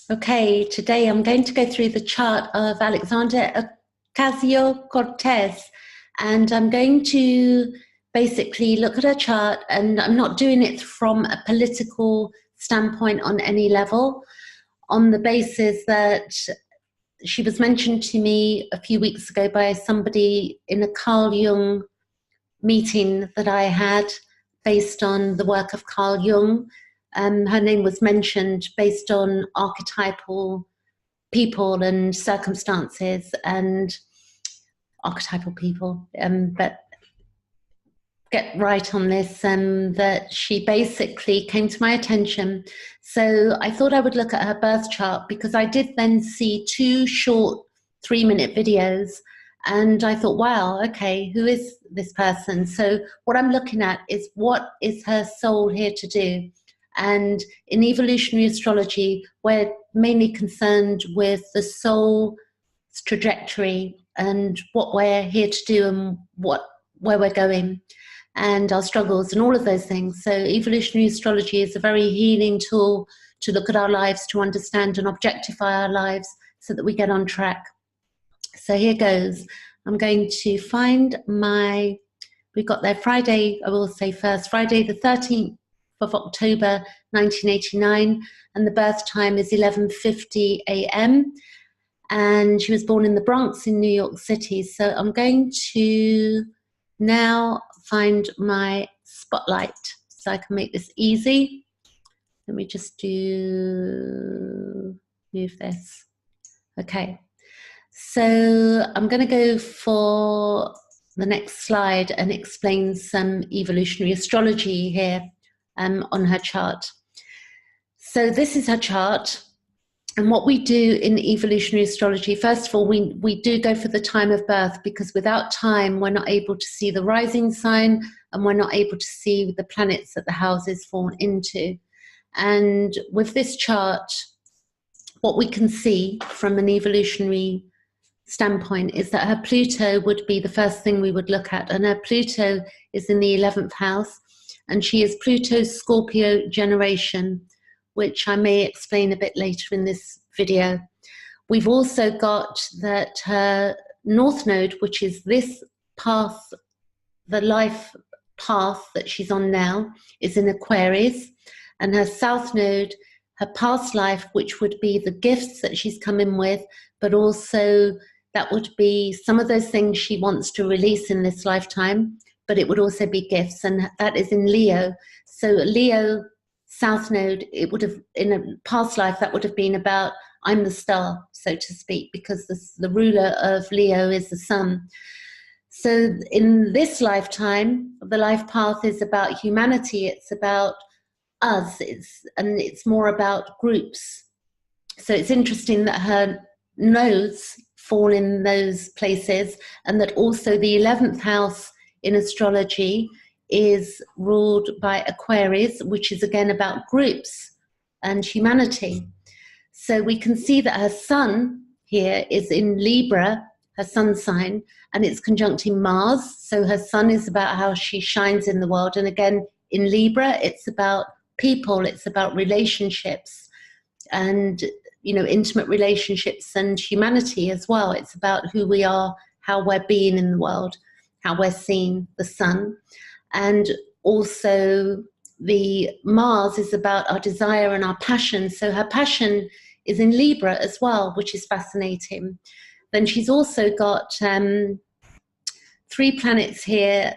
Okay, today I'm going to go through the chart of Alexandria Ocasio-Cortez, and I'm going to basically look at her chart, and I'm not doing it from a political standpoint on any level, on the basis that she was mentioned to me a few weeks ago by somebody in a Carl Jung meeting that I had based on the work of Carl Jung. Her name was mentioned based on archetypal people and circumstances and archetypal people, but get right on this, that she basically came to my attention. So I thought I would look at her birth chart, because I did then see two short 3-minute videos, and I thought, wow, okay, who is this person? So what I'm looking at is, what is her soul here to do? And in evolutionary astrology, we're mainly concerned with the soul's trajectory and what we're here to do and where we're going, and our struggles and all of those things. So evolutionary astrology is a very healing tool to look at our lives, to understand and objectify our lives so that we get on track. So here goes. I'm going to find we got there Friday, I will say first, Friday the 13th of October 1989, and the birth time is 11:50 a.m. and she was born in the Bronx in New York City. So I'm going to now find my spotlight so I can make this easy. Let me just move this. Okay, so I'm going to go for the next slide and explain some evolutionary astrology here on her chart. So this is her chart. And what we do in evolutionary astrology, first of all, we do go for the time of birth, because without time, we're not able to see the rising sign, and we're not able to see the planets that the houses fall into. And with this chart, what we can see from an evolutionary standpoint is that her Pluto would be the first thing we would look at. And her Pluto is in the 11th house, and she is Pluto's Scorpio generation, which I may explain a bit later in this video. We've also got that her North Node, which is this path, the life path that she's on now, is in Aquarius, and her South Node, her past life, which would be the gifts that she's come in with, but also that would be some of those things she wants to release in this lifetime, but it would also be gifts, and that is in Leo. So Leo South Node, it would have, in a past life, that would have been about, I'm the star, so to speak, because the ruler of Leo is the sun. So in this lifetime, the life path is about humanity, it's about us, and it's more about groups. So it's interesting that her nodes fall in those places, and that also the 11th house in astrology is ruled by Aquarius, which is again about groups and humanity. So we can see that her sun here is in Libra, her sun sign, and it's conjuncting Mars. So her sun is about how she shines in the world. And again, in Libra, it's about people, it's about relationships, and intimate relationships and humanity as well. It's about who we are, how we're being in the world, how we're seeing the sun. And also the Mars is about our desire and our passion. So her passion is in Libra as well, which is fascinating. Then she's also got 3 planets here,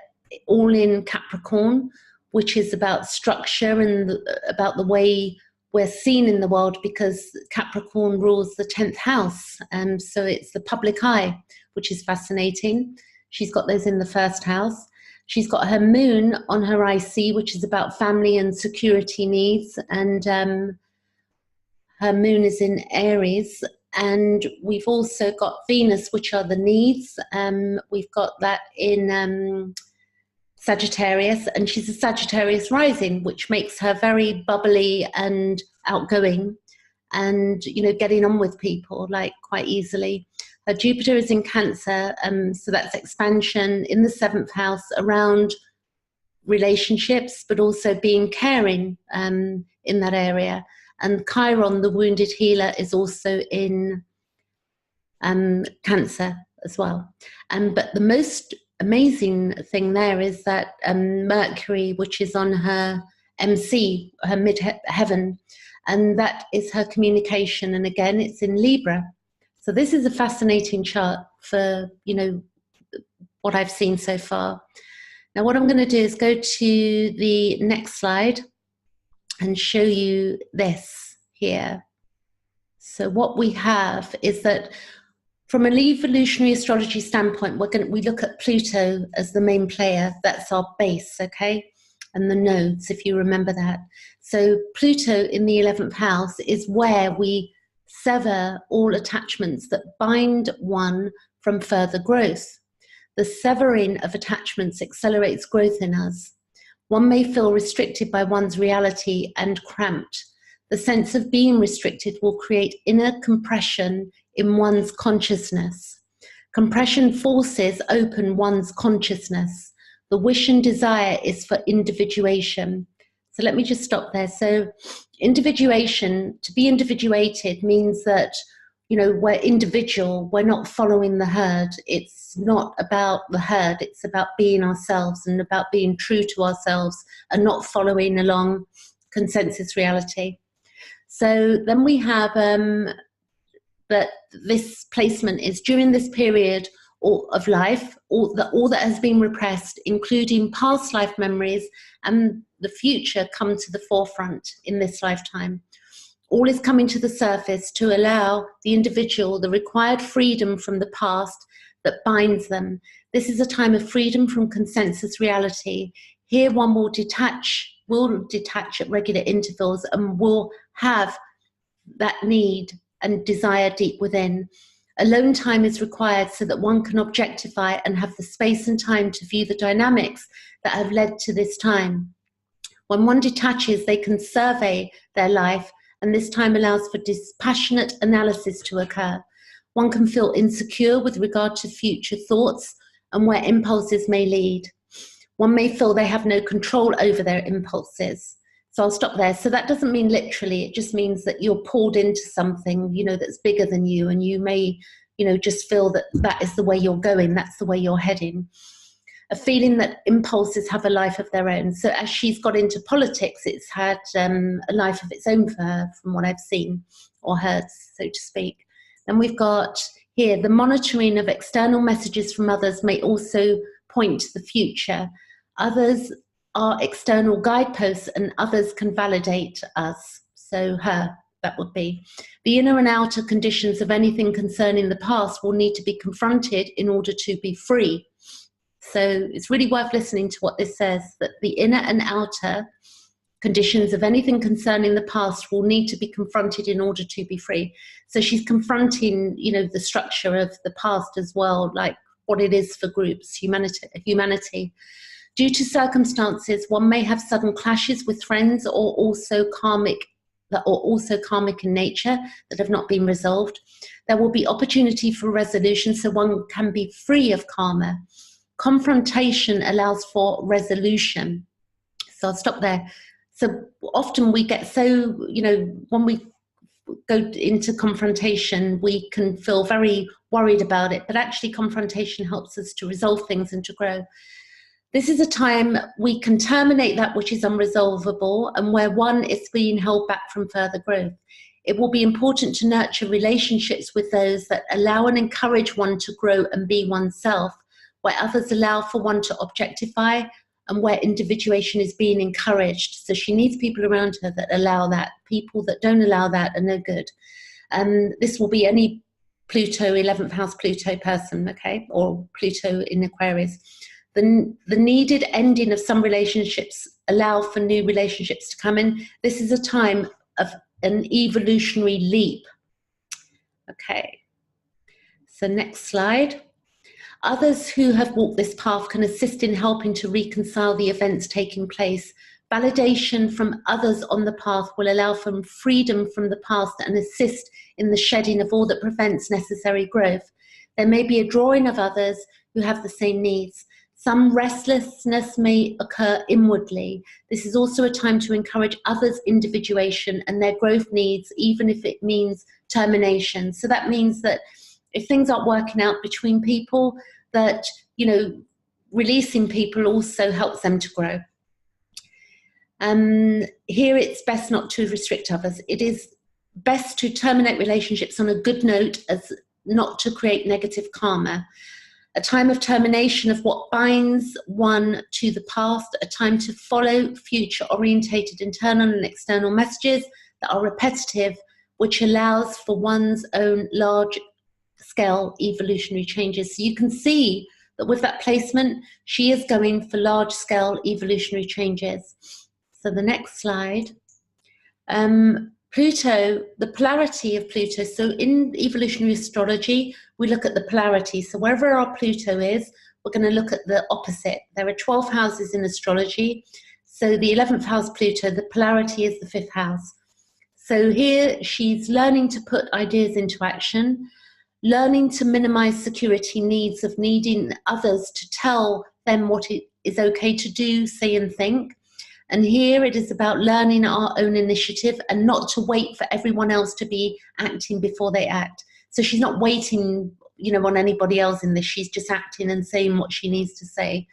all in Capricorn, which is about structure and about the way we're seen in the world, because Capricorn rules the 10th house. So it's the public eye, which is fascinating. She's got those in the first house. She's got her moon on her IC, which is about family and security needs. And her moon is in Aries. And we've also got Venus, which are the needs. We've got that in Sagittarius, and she's a Sagittarius rising, which makes her very bubbly and outgoing and, getting on with people like quite easily. Her Jupiter is in Cancer, so that's expansion in the 7th house around relationships, but also being caring in that area. And Chiron, the wounded healer, is also in Cancer as well. But the most amazing thing there is that Mercury, which is on her MC, her mid-heaven, and that is her communication. And again, it's in Libra. So this is a fascinating chart for, you know, what I've seen so far. Now, what I'm going to do is go to the next slide and show you this here. So what we have is that from an evolutionary astrology standpoint, we look at Pluto as the main player. That's our base, okay? And the nodes, if you remember that. So Pluto in the 11th house is where we sever all attachments that bind one from further growth. The severing of attachments accelerates growth in us. One may feel restricted by one's reality and cramped. The sense of being restricted will create inner compression in one's consciousness. Compression forces open one's consciousness. The wish and desire is for individuation. So let me just stop there. So individuation, to be individuated means that, you know, we're individual, we're not following the herd. It's not about the herd, it's about being ourselves and about being true to ourselves and not following along consensus reality. So then we have that this placement is during this period of life, all that has been repressed, including past life memories and the future, come to the forefront in this lifetime. All is coming to the surface to allow the individual the required freedom from the past that binds them. This is a time of freedom from consensus reality. Here one will detach at regular intervals and will have that need and desire deep within. Alone time is required so that one can objectify and have the space and time to view the dynamics that have led to this time. When one detaches, they can survey their life, and this time allows for dispassionate analysis to occur. One can feel insecure with regard to future thoughts and where impulses may lead. One may feel they have no control over their impulses. So I'll stop there. So that doesn't mean literally, it just means that you're pulled into something, you know, that's bigger than you, and you may, you know, just feel that that is the way you're going, that's the way you're heading. A feeling that impulses have a life of their own. So as she's got into politics, it's had a life of its own for her, from what I've seen or heard, so to speak. Then we've got here, the monitoring of external messages from others may also point to the future. Others are external guideposts and others can validate us. So her, that would be. The inner and outer conditions of anything concerning the past will need to be confronted in order to be free. So it's really worth listening to what this says, that the inner and outer conditions of anything concerning the past will need to be confronted in order to be free. So she's confronting, you know, the structure of the past as well, like what it is for groups, humanity. Due to circumstances, one may have sudden clashes with friends that are also karmic in nature that have not been resolved. There will be opportunity for resolution, so one can be free of karma. Confrontation allows for resolution. So I'll stop there. So often we get so, you know, when we go into confrontation, we can feel very worried about it, but actually confrontation helps us to resolve things and to grow. This is a time we can terminate that which is unresolvable and where one is being held back from further growth. It will be important to nurture relationships with those that allow and encourage one to grow and be oneself, where others allow for one to objectify and where individuation is being encouraged. So she needs people around her that allow that. People that don't allow that are no good. This will be any Pluto, 11th house Pluto person, okay, or Pluto in Aquarius. The needed ending of some relationships allow for new relationships to come in. This is a time of an evolutionary leap. Okay, so next slide. Others who have walked this path can assist in helping to reconcile the events taking place. Validation from others on the path will allow for freedom from the past and assist in the shedding of all that prevents necessary growth. There may be a drawing of others who have the same needs. Some restlessness may occur inwardly. This is also a time to encourage others' individuation and their growth needs, even if it means termination. So that means that if things aren't working out between people, that, you know, releasing people also helps them to grow. Here it's best not to restrict others. It is best to terminate relationships on a good note, as not to create negative karma. A time of termination of what binds one to the past, a time to follow future-orientated internal and external messages that are repetitive, which allows for one's own large-scale evolutionary changes. So you can see that with that placement, she is going for large-scale evolutionary changes. So the next slide. Pluto, the polarity of Pluto. So in evolutionary astrology, we look at the polarity. So wherever our Pluto is, we're going to look at the opposite. There are 12 houses in astrology. So the 11th house Pluto, the polarity is the 5th house. So here she's learning to put ideas into action, learning to minimize security needs of needing others to tell them what it is okay to do, say, and think. And here it is about learning our own initiative and not to wait for everyone else to be acting before they act. So she's not waiting, you know, on anybody else in this. She's just acting and saying what she needs to say.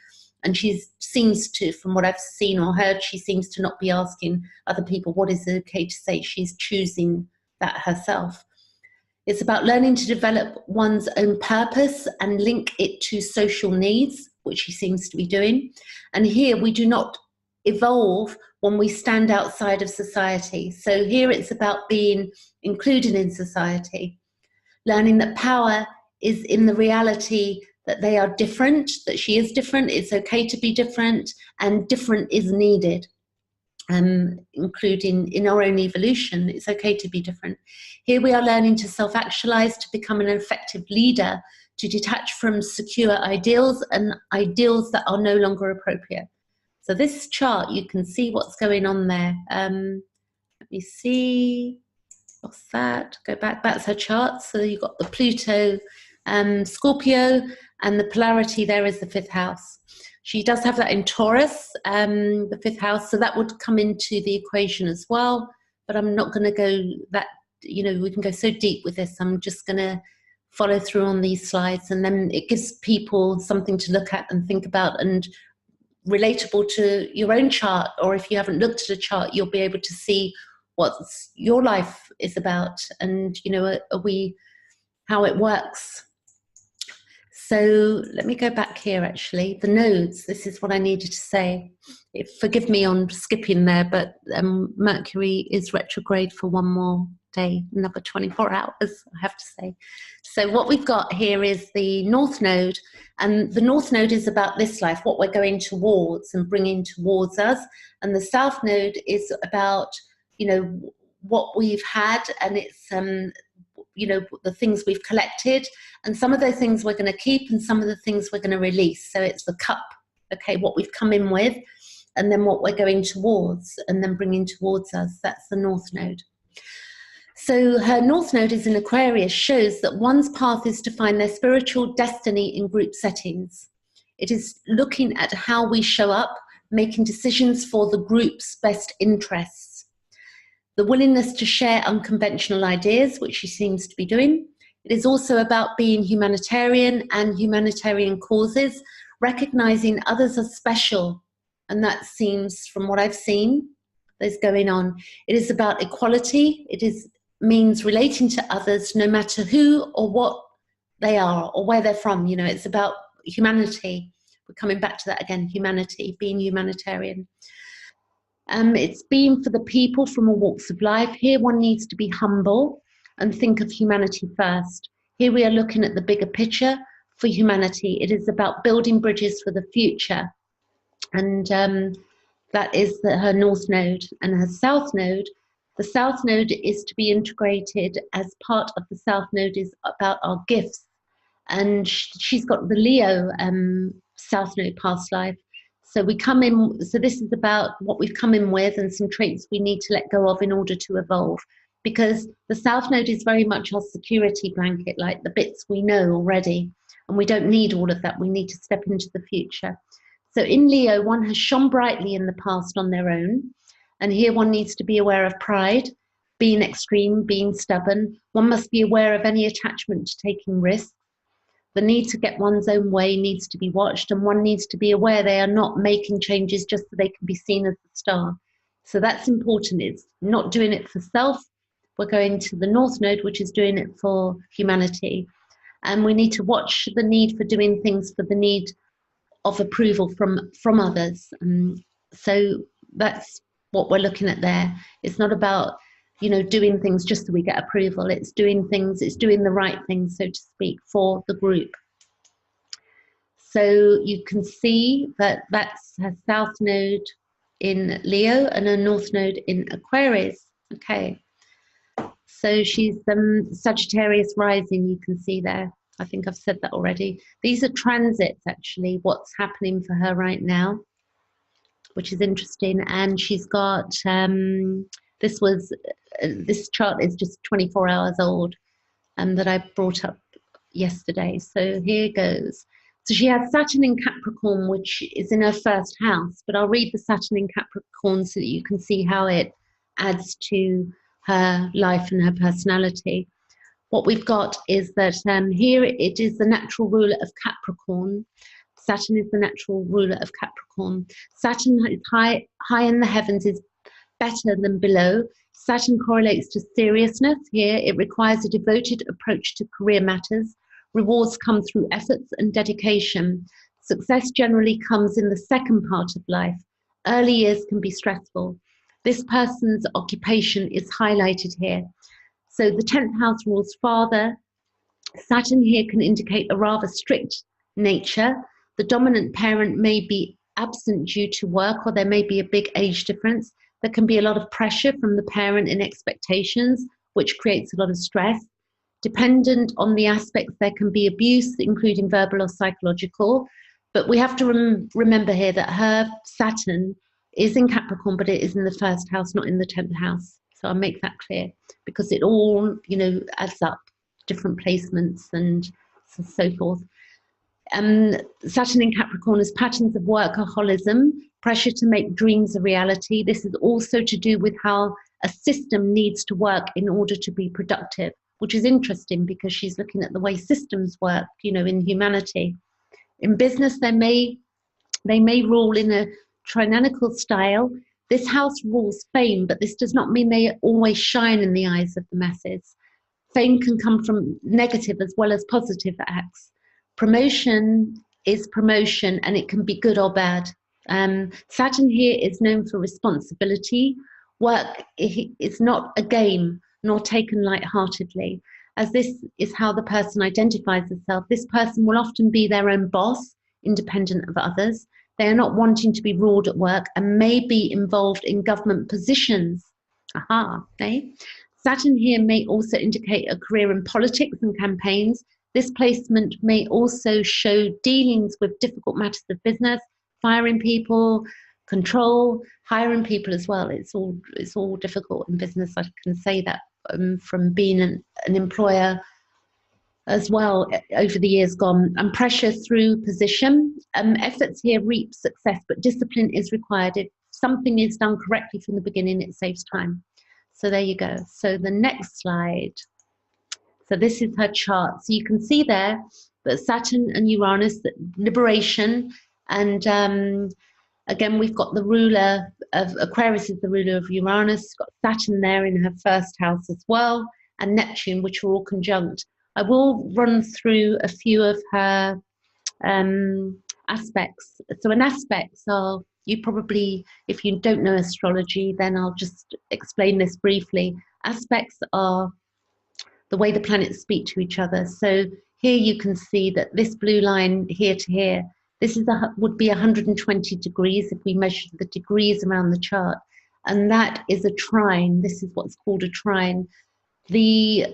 And she seems to, from what I've seen or heard, she seems to not be asking other people what is okay to say. She's choosing that herself. It's about learning to develop one's own purpose and link it to social needs, which she seems to be doing. And here we do not evolve when we stand outside of society. So here it's about being included in society, learning that power is in the reality that they are different, that she is different, it's okay to be different, and different is needed, including in our own evolution. It's okay to be different. Here we are learning to self-actualize, to become an effective leader, to detach from secure ideals and ideals that are no longer appropriate. So this chart, you can see what's going on there. Let me see, what's that? Go back, that's her chart. So you've got the Pluto, Scorpio, and the polarity there is the 5th house. She does have that in Taurus, the 5th house, so that would come into the equation as well. But I'm not gonna go that, you know, we can go so deep with this. I'm just gonna follow through on these slides, and then it gives people something to look at and think about, and relatable to your own chart, or if you haven't looked at a chart, you'll be able to see what your life is about, and, you know, how it works. So let me go back here, actually. The nodes, this is what I needed to say. Forgive me on skipping there, but Mercury is retrograde for one more day, another 24 hours, I have to say. So what we've got here is the North Node, and the North Node is about this life, what we're going towards and bringing towards us, and the South Node is about, you know, what we've had, and it's, you know, the things we've collected, and some of those things we're going to keep, and some of the things we're going to release. So it's the cup, okay, what we've come in with, and then what we're going towards, and then bringing towards us. That's the North Node. So her North Node is in Aquarius, shows that one's path is to find their spiritual destiny in group settings. It is looking at how we show up, making decisions for the group's best interests. The willingness to share unconventional ideas, which she seems to be doing. It is also about being humanitarian and humanitarian causes, recognizing others as special. And that seems, from what I've seen, there's going on. It is about equality. It means relating to others, no matter who or what they are or where they're from. You know, it's about humanity. We're coming back to that again, humanity, being humanitarian. It's being for the people from all walks of life. Here one needs to be humble and think of humanity first. Here we are looking at the bigger picture for humanity. It is about building bridges for the future. And that is her North Node. And her South Node, the South Node is to be integrated as part of the South Node is about our gifts. And she's got the Leo South Node past life. So we come in, so this is about what we've come in with and some traits we need to let go of in order to evolve. Because the South Node is very much our security blanket, like the bits we know already. And we don't need all of that. We need to step into the future. So in Leo, one has shone brightly in the past on their own. And here one needs to be aware of pride, being extreme, being stubborn. One must be aware of any attachment to taking risks. The need to get one's own way needs to be watched, and one needs to be aware they are not making changes just so they can be seen as the star. So that's important. It's not doing it for self. We're going to the North Node, which is doing it for humanity. And we need to watch the need for doing things for the need of approval from others. So that's what we're looking at there. It's not about, you know, doing things just so we get approval. It's doing things, it's doing the right things, so to speak, for the group. So you can see that that's her South Node in Leo and her North Node in Aquarius. Okay. So she's Sagittarius rising, you can see there. I think I've said that already. These are transits, actually, what's happening for her right now, which is interesting. And she's got, this chart is just 24 hours old, that I brought up yesterday. So here goes. So she has Saturn in Capricorn, which is in her first house, but I'll read the Saturn in Capricorn so that you can see how it adds to her life and her personality. What we've got is that here it is the natural ruler of Capricorn. Saturn is the natural ruler of Capricorn. Saturn is high in the heavens, is better than below. Saturn correlates to seriousness. Here it requires a devoted approach to career matters. Rewards come through efforts and dedication. Success generally comes in the second part of life. Early years can be stressful. This person's occupation is highlighted here. So the 10th house rules father. Saturn here can indicate a rather strict nature. The dominant parent may be absent due to work, or there may be a big age difference. There can be a lot of pressure from the parent in expectations, which creates a lot of stress. Dependent on the aspects, there can be abuse, including verbal or psychological. But we have to remember here that her Saturn is in Capricorn, but it is in the first house, not in the 10th house. So I'll make that clear, because it all, you know, adds up, different placements and so forth. Saturn in Capricorn is patterns of workaholism, pressure to make dreams a reality. This is also to do with how a system needs to work in order to be productive, which is interesting because she's looking at the way systems work, you know, in humanity. In business, they may rule in a trinanical style. This house rules fame, but this does not mean they always shine in the eyes of the masses. Fame can come from negative as well as positive acts. Promotion is promotion, and it can be good or bad. Saturn here is known for responsibility. Work is not a game, nor taken lightheartedly, as this is how the person identifies herself. This person will often be their own boss, independent of others. They are not wanting to be ruled at work and may be involved in government positions. Aha, okay. Saturn here may also indicate a career in politics and campaigns. This placement may also show dealings with difficult matters of business, firing people, control, hiring people as well. It's all difficult in business. I can say that from being an employer as well over the years gone. And pressure through position. Efforts here reap success, but discipline is required. If something is done correctly from the beginning, it saves time. So there you go. So the next slide. So this is her chart. So you can see there that Saturn and Uranus, liberation, and again, we've got the ruler of Aquarius is the ruler of Uranus, got Saturn there in her first house as well, and Neptune, which are all conjunct. I will run through a few of her aspects. So an aspects are, you probably, if you don't know astrology, then I'll just explain this briefly. Aspects are the way the planets speak to each other. So here you can see that this blue line here to here, this is would be 120 degrees if we measured the degrees around the chart. And that is a trine. This is what's called a trine. The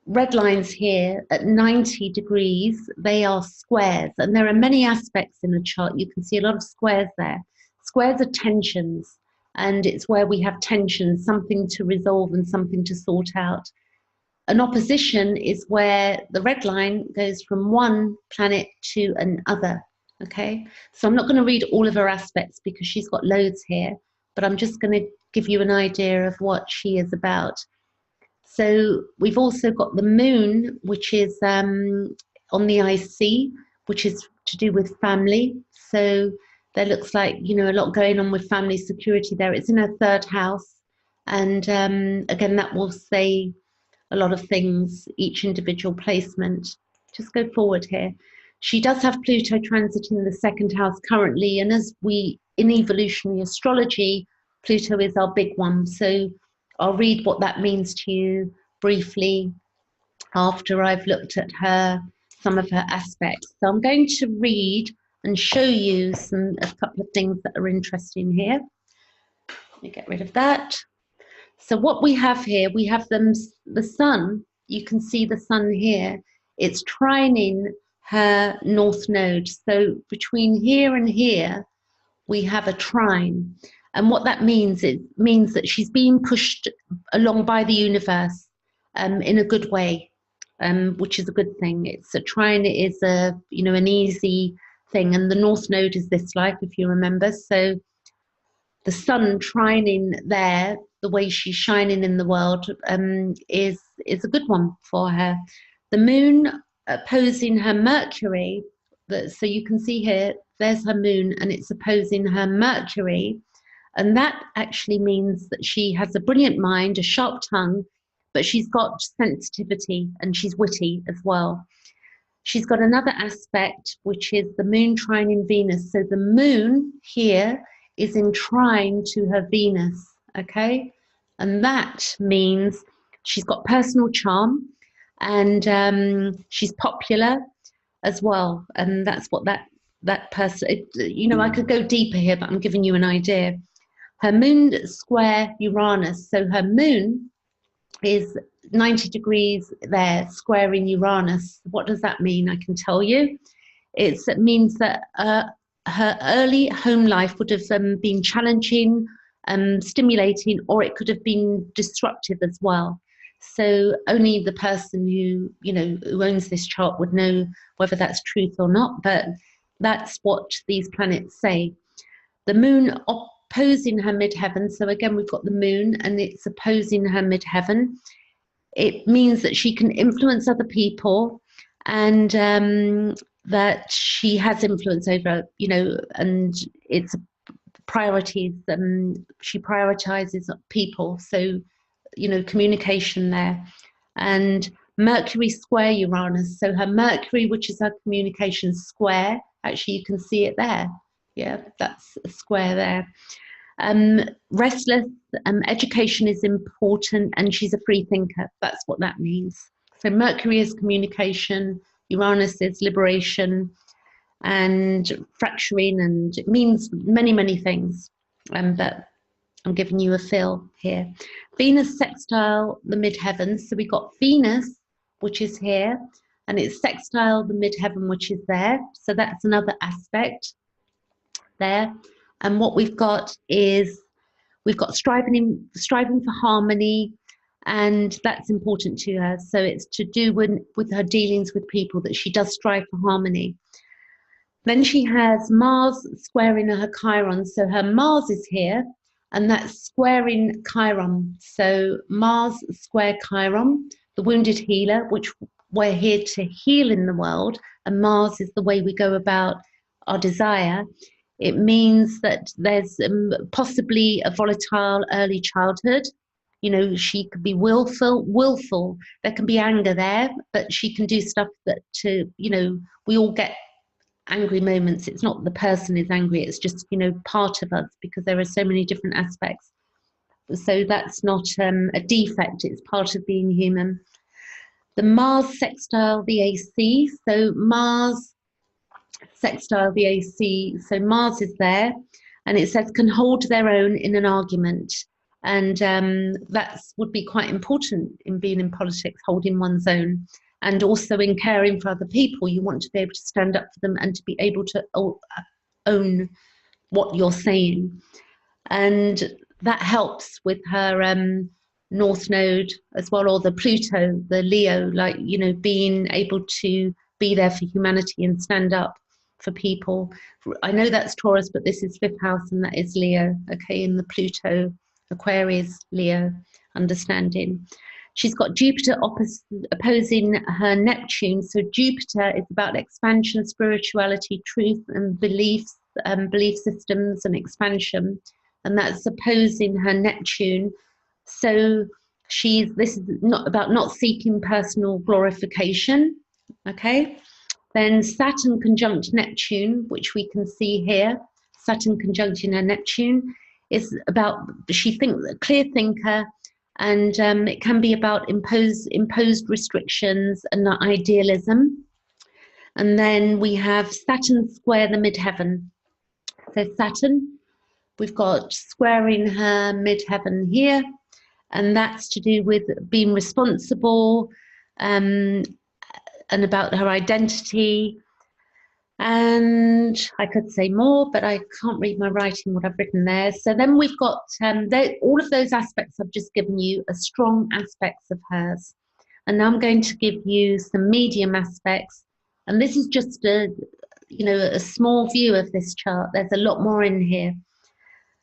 red lines here at 90 degrees, they are squares. And there are many aspects in the chart. You can see a lot of squares there. Squares are tensions. And it's where we have tensions, something to resolve and something to sort out. An opposition is where the red line goes from one planet to another. Okay, so I'm not going to read all of her aspects because she's got loads here, but I'm just going to give you an idea of what she is about. So we've also got the moon, which is on the IC, which is to do with family. So there looks like, you know, a lot going on with family security there. It's in her third house. And again, that will say a lot of things, each individual placement. Just go forward here. She does have Pluto transit in the second house currently. And as we, in evolutionary astrology, Pluto is our big one. So I'll read what that means to you briefly after I've looked at her, some of her aspects. So I'm going to read and show you a couple of things that are interesting here. Let me get rid of that. So what we have here, we have the sun. You can see the sun here. It's trining her north node. So between here and here, we have a trine. And what that means, it means that she's being pushed along by the universe in a good way, which is a good thing. It's a trine is a, you know, an easy thing. And the north node is this life, if you remember. So the sun trining there, the way she's shining in the world, is a good one for her. The moon opposing her Mercury, so you can see here, there's her moon and it's opposing her Mercury. And that actually means that she has a brilliant mind, a sharp tongue, but she's got sensitivity and she's witty as well. She's got another aspect, which is the moon trine in Venus. So the moon here is in trine to her Venus, okay? And that means she's got personal charm and she's popular as well. And that's what that person, you know, I could go deeper here, but I'm giving you an idea. Her moon square Uranus. So her moon is 90 degrees there, squaring Uranus. What does that mean? I can tell you. It means that her early home life would have been challenging, stimulating, or it could have been disruptive as well. So only the person who, you know, who owns this chart would know whether that's truth or not, but that's what these planets say. The moon opposing her midheaven, so again we've got the moon and it's opposing her midheaven. It means that she can influence other people and that she has influence over, you know, and it's priorities. She prioritizes people, so, you know, communication there. And Mercury square Uranus, so her Mercury, which is her communication square, actually you can see it there. Yeah, that's a square there. Restless, education is important, and she's a free thinker. That's what that means. So Mercury is communication, Uranus is liberation and fracturing, and it means many, many things. But I'm giving you a feel here. Venus sextile the midheaven. So we got Venus, which is here, and it's sextile the midheaven, which is there. So that's another aspect there. And what we've got is we've got striving for harmony, and that's important to her. So it's to do with her dealings with people, that she does strive for harmony. Then she has Mars squaring her Chiron. So her Mars is here, and that's squaring Chiron. So Mars square Chiron, the wounded healer, which we're here to heal in the world, and Mars is the way we go about our desire. It means that there's possibly a volatile early childhood. You know, she could be willful. There can be anger there, but she can do stuff that, you know, we all get angry moments. It's not the person is angry, it's just, you know, part of us, because there are so many different aspects. So that's not a defect, it's part of being human. The Mars sextile the AC. So Mars sextile the AC, so Mars is there, and it says can hold their own in an argument, and that would be quite important in being in politics, holding one's own, and also in caring for other people. You want to be able to stand up for them and to be able to own what you're saying, and that helps with her North Node as well, or the Pluto, the Leo, like, you know, being able to be there for humanity and stand up for people. I know that's Taurus, but this is 5th house and that is Leo, okay, in the Pluto, Aquarius, Leo understanding. She's got Jupiter opposing her Neptune. So Jupiter is about expansion, spirituality, truth, and beliefs, belief systems and expansion. And that's opposing her Neptune. So this is not about not seeking personal glorification, okay? Then Saturn conjunct Neptune, which we can see here, Saturn conjunction her Neptune, is about, she thinks, a clear thinker, and it can be about imposed restrictions and idealism. And then we have Saturn square the midheaven. So Saturn, we've got squaring her midheaven here, and that's to do with being responsible and about her identity. And I could say more, but I can't read my writing, what I've written there. So then we've got all of those aspects I've just given you are strong aspects of hers. And now I'm going to give you some medium aspects. And this is just a small view of this chart. There's a lot more in here.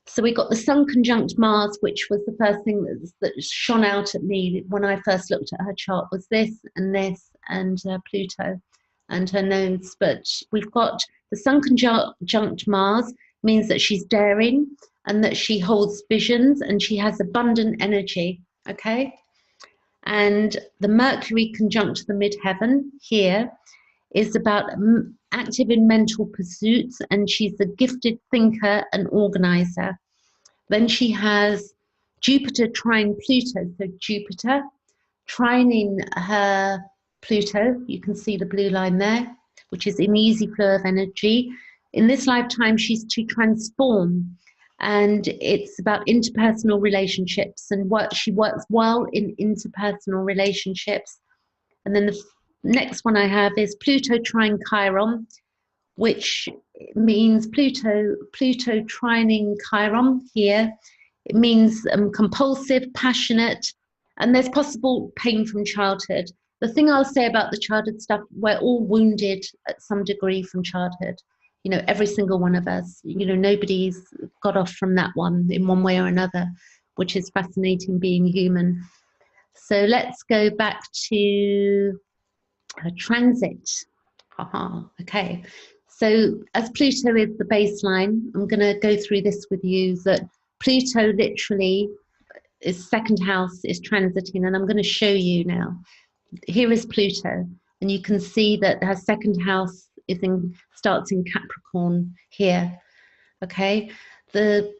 So we got the Sun conjunct Mars, which was the first thing that shone out at me when I first looked at her chart, was this and Pluto and her nodes. But we've got the Sun conjunct Mars, means that she's daring and that she holds visions and she has abundant energy, okay? And the Mercury conjunct the midheaven here is about active in mental pursuits, and she's a gifted thinker and organizer. Then she has Jupiter trine Pluto. So Jupiter trining her Pluto, you can see the blue line there, which is an easy flow of energy. In this lifetime, she's to transform, and it's about interpersonal relationships, and she works well in interpersonal relationships. And then the next one I have is Pluto trine Chiron, which means Pluto trining Chiron here. It means compulsive, passionate, and there's possible pain from childhood. The thing I'll say about the childhood stuff, we're all wounded at some degree from childhood. You know, every single one of us, you know, nobody's got off from that one in one way or another, which is fascinating being human. So let's go back to a transit. Okay. So as Pluto is the baseline, I'm going to go through this with you, that Pluto literally is 2nd house, is transiting, and I'm going to show you now. Here is Pluto, and you can see that her 2nd house starts in Capricorn here, okay? The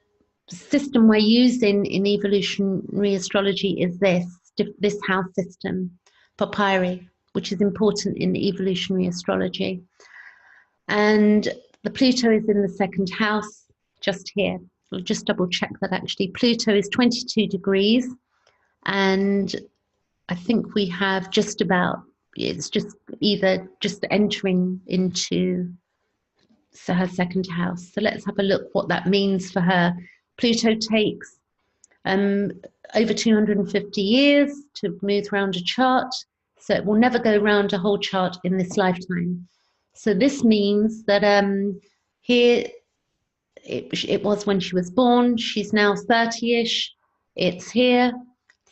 system we're using in evolutionary astrology is this house system, Polarity, which is important in evolutionary astrology. And the Pluto is in the 2nd house, just here. I'll just double check that actually. Pluto is 22 degrees, and I think we have just about, it's just either just entering into her 2nd house. So let's have a look what that means for her. Pluto takes over 250 years to move around a chart, so it will never go around a whole chart in this lifetime. So this means that here it was when she was born. She's now 30-ish. It's here.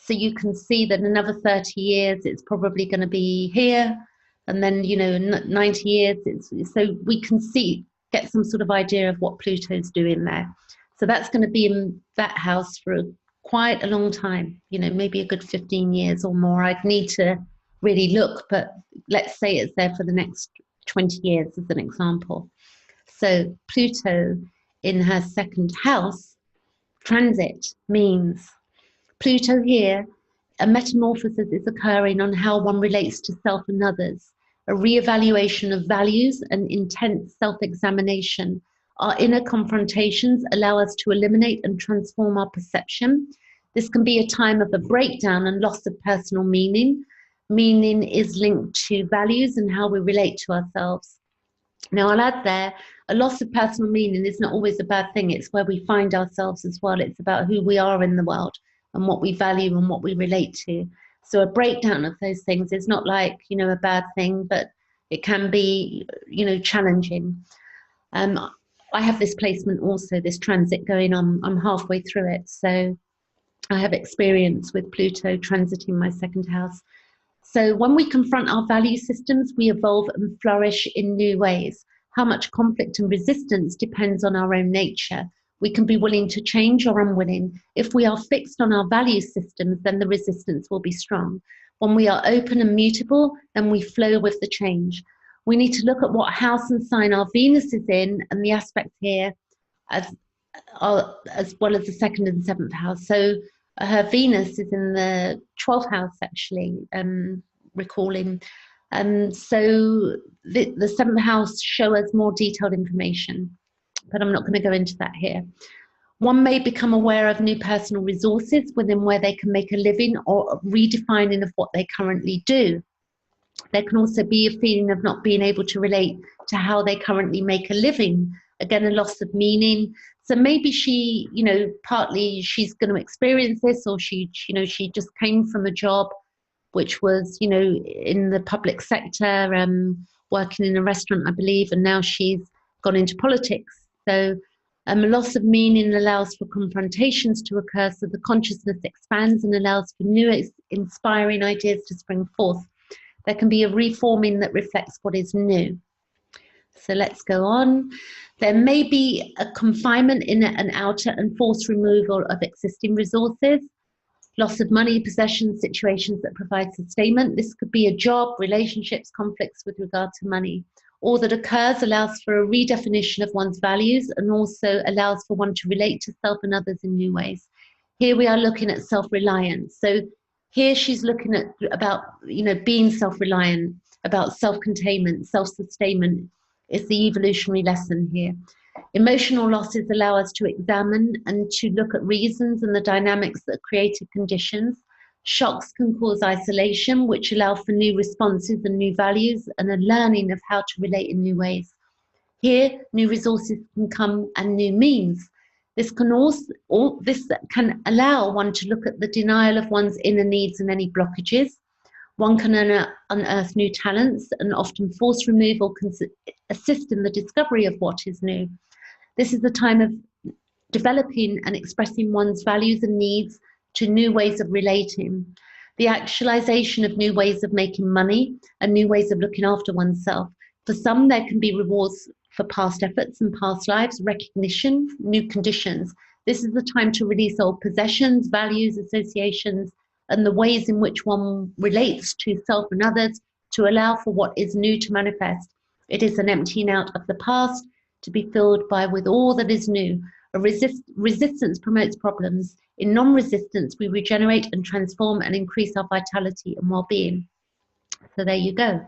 So you can see that in another 30 years, it's probably going to be here. And then, you know, 90 years. So we can get some sort of idea of what Pluto's doing there. So that's going to be in that house for quite a long time, you know, maybe a good 15 years or more. I'd need to really look, but let's say it's there for the next 20 years as an example. So Pluto in her 2nd house transit means Pluto here, a metamorphosis is occurring on how one relates to self and others, a reevaluation of values and intense self-examination. Our inner confrontations allow us to eliminate and transform our perception. This can be a time of a breakdown and loss of personal meaning. Meaning is linked to values and how we relate to ourselves. Now, I'll add there, a loss of personal meaning is not always a bad thing. It's where we find ourselves as well. It's about who we are in the world, and what we value and what we relate to. So a breakdown of those things is not like, you know, a bad thing, but it can be, you know, challenging. I have this placement also, this transit going on. I'm halfway through it. So I have experience with Pluto transiting my second house. So when we confront our value systems, we evolve and flourish in new ways. How much conflict and resistance depends on our own nature. We can be willing to change or unwilling. If we are fixed on our value systems, then the resistance will be strong. When we are open and mutable, then we flow with the change. We need to look at what house and sign our Venus is in, and the aspects here as well as the second and seventh house. So her Venus is in the 12th house, actually, recalling. So the seventh house shows us more detailed information, but I'm not going to go into that here. One may become aware of new personal resources within where they can make a living, or a redefining of what they currently do. There can also be a feeling of not being able to relate to how they currently make a living. Again, a loss of meaning. So maybe she, you know, partly she's going to experience this, or she, you know, she just came from a job which was, you know, in the public sector, working in a restaurant, I believe, and now she's gone into politics. So a loss of meaning allows for confrontations to occur, so the consciousness expands and allows for new inspiring ideas to spring forth. There can be a reforming that reflects what is new. So let's go on. There may be a confinement in an outer and forced removal of existing resources, loss of money, possessions, situations that provide sustainment. This could be a job, relationships, conflicts with regard to money. All that occurs allows for a redefinition of one's values, and also allows for one to relate to self and others in new ways. Here we are looking at self-reliance. So here she's looking at about, you know, being self-reliant, about self-containment, self-sustainment is the evolutionary lesson here. Emotional losses allow us to examine and to look at reasons and the dynamics that created conditions. Shocks can cause isolation, which allow for new responses and new values and a learning of how to relate in new ways. Here, new resources can come and new means. This can allow one to look at the denial of one's inner needs and any blockages. One can unearth new talents, and often forced removal can assist in the discovery of what is new. This is the time of developing and expressing one's values and needs to new ways of relating. The actualization of new ways of making money and new ways of looking after oneself. For some, there can be rewards for past efforts and past lives, recognition, new conditions. This is the time to release old possessions, values, associations, and the ways in which one relates to self and others, to allow for what is new to manifest. It is an emptying out of the past to be filled with all that is new. A resistance promotes problems. In non-resistance, we regenerate and transform and increase our vitality and well-being. So there you go.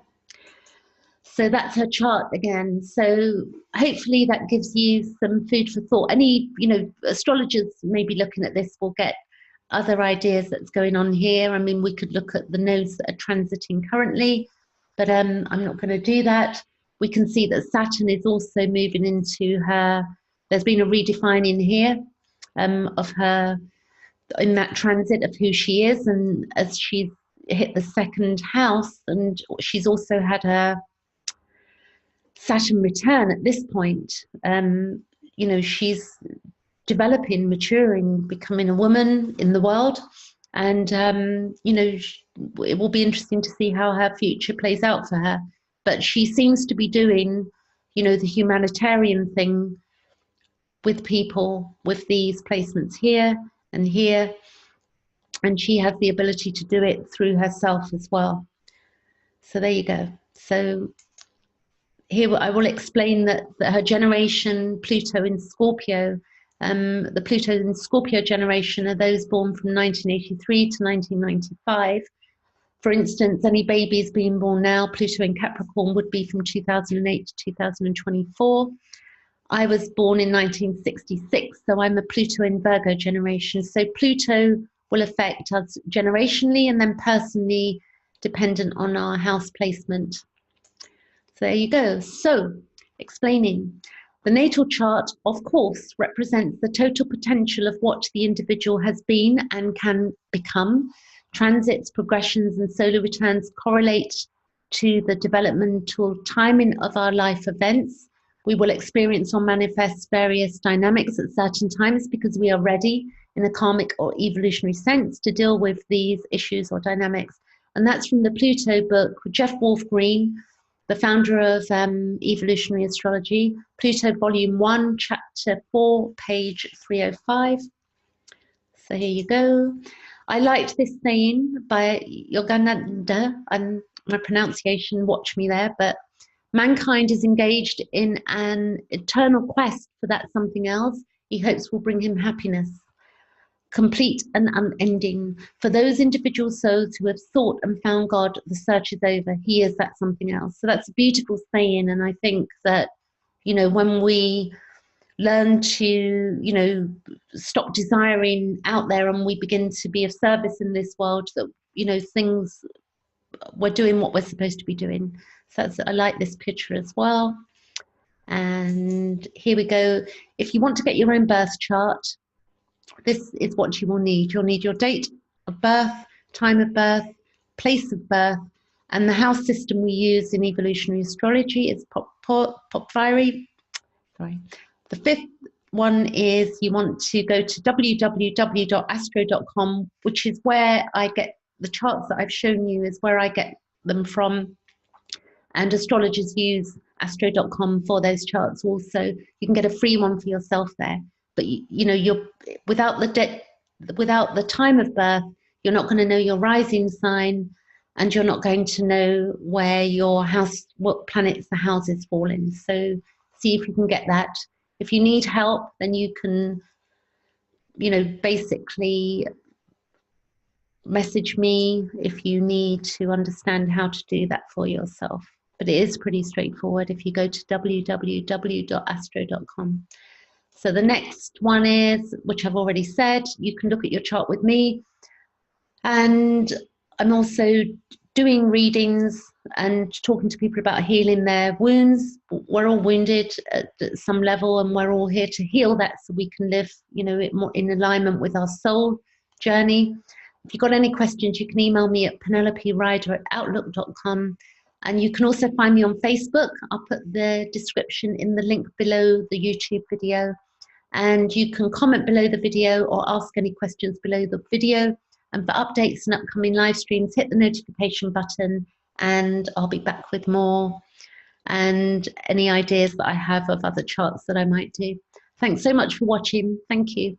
So that's her chart again. So hopefully that gives you some food for thought. Any, you know, astrologers maybe looking at this will get other ideas that's going on here. I mean, we could look at the nodes that are transiting currently, but I'm not going to do that. We can see that Saturn is also moving into her. There's been a redefining here of her in that transit of who she is, and as she's hit the second house, and she's also had her Saturn return at this point. You know, she's developing, maturing, becoming a woman in the world, and you know, it will be interesting to see how her future plays out for her. But she seems to be doing, you know, the humanitarian thing with people with these placements here and here, and she has the ability to do it through herself as well. So there you go. So here I will explain that her generation, Pluto in Scorpio, the Pluto in Scorpio generation are those born from 1983 to 1995. For instance, any babies being born now, Pluto in Capricorn, would be from 2008 to 2024. I was born in 1966, so I'm a Pluto in Virgo generation. So Pluto will affect us generationally and then personally, dependent on our house placement. So there you go. So explaining. The natal chart, of course, represents the total potential of what the individual has been and can become. Transits, progressions, and solar returns correlate to the developmental timing of our life events. We will experience or manifest various dynamics at certain times because we are ready in a karmic or evolutionary sense to deal with these issues or dynamics. And that's from the Pluto book, Jeff Wolf Green, the founder of Evolutionary Astrology, Pluto Volume 1, Chapter 4, page 305. So here you go. I liked this saying by Yogananda, and my pronunciation, watch me there, but mankind is engaged in an eternal quest for that something else he hopes will bring him happiness, complete and unending. For those individual souls who have sought and found God, the search is over. He is that something else. So that's a beautiful saying. And I think that, you know, when we learn to, you know, stop desiring out there and we begin to be of service in this world, that, you know, things, we're doing what we're supposed to be doing. So that's, I like this picture as well. And here we go. If you want to get your own birth chart, this is what you will need. You'll need your date of birth, time of birth, place of birth, and the house system we use in evolutionary astrology is Polarity. Sorry. The fifth one is you want to go to www.astro.com, which is where I get the charts that I've shown you, is where I get them from. And astrologers use astro.com for those charts also. You can get a free one for yourself there. But you know, you're without the time of birth, you're not going to know your rising sign, and you're not going to know where your house, what planets the houses fall in. So see if you can get that. If you need help, then you can, you know, basically message me if you need to understand how to do that for yourself. But it is pretty straightforward if you go to www.astro.com. So the next one is, which I've already said, you can look at your chart with me. And I'm also doing readings and talking to people about healing their wounds. We're all wounded at some level, and we're all here to heal that so we can live, you know, more in alignment with our soul journey. If you've got any questions, you can email me at peneloperider@outlook.com. And you can also find me on Facebook. I'll put the description in the link below the YouTube video. And you can comment below the video or ask any questions below the video. And for updates and upcoming live streams, hit the notification button, and I'll be back with more and any ideas that I have of other charts that I might do. Thanks so much for watching. Thank you.